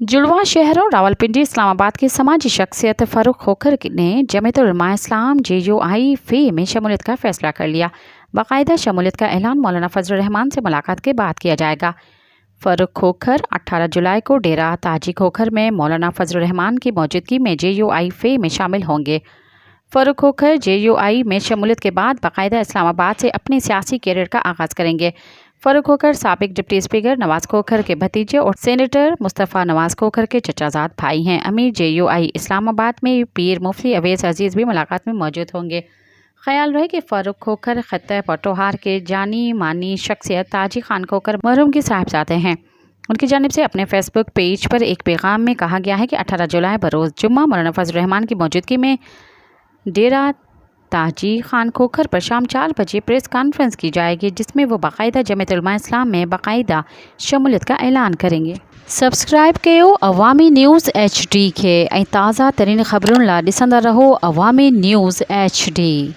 जुड़वा शहरों रावलपिंडी इस्लामाबाद की समाजी शख्सियत फ़ारूक खोखर ने जमीयतुल उलमा इस्लाम JUI फी में शमूलियत का फैसला कर लिया। बाकायदा शमूलियत का ऐलान मौलाना फजल रहमान से मुलाकात के बाद किया जाएगा। फ़ारूक खोखर 18 जुलाई को डेरा ताजी खोखर में मौलाना फजल रहमान की मौजूदगी में JUI फी में शामिल होंगे। फ़ारूक खोखर JUI में शमूलियत के बाद बाकायदा इस्लामाबाद से अपने सियासी कैरियर का आगाज़ करेंगे। फ़ारूक खोखर साबिक डिप्टी स्पीकर नवाज़ खोखर के भतीजे और सेनेटर मुस्तफ़ा नवाज़ खोखर के चचाजाद भाई हैं। अमीर JUI इस्लामाबाद में पीर मुफ्ती अवैस अजीज़ भी मुलाकात में मौजूद होंगे। ख्याल रहे कि फ़ारूक खोखर खत्ते पटोहार के जानी मानी शख्सियत ताजी खान खोखर मरहूम की साहिबजादे हैं। उनकी जानिब से अपने फेसबुक पेज पर एक पैगाम में कहा गया है कि 18 जुलाई बरोज़ जुम्मा मौलाना फजल रहमान की मौजूदगी में डेरा ताजी खान खोखर पर शाम 4 बजे प्रेस कॉन्फ्रेंस की जाएगी, जिसमें वो बाकायदा जमीयतुल उलमा इस्लाम में बाकायदा शमूलियत का ऐलान करेंगे। सब्सक्राइब कयो अवामी न्यूज़ HD के ताज़ा तरीन ख़बरुन ला ॾिसंदा रहो अवामी न्यूज़ HD।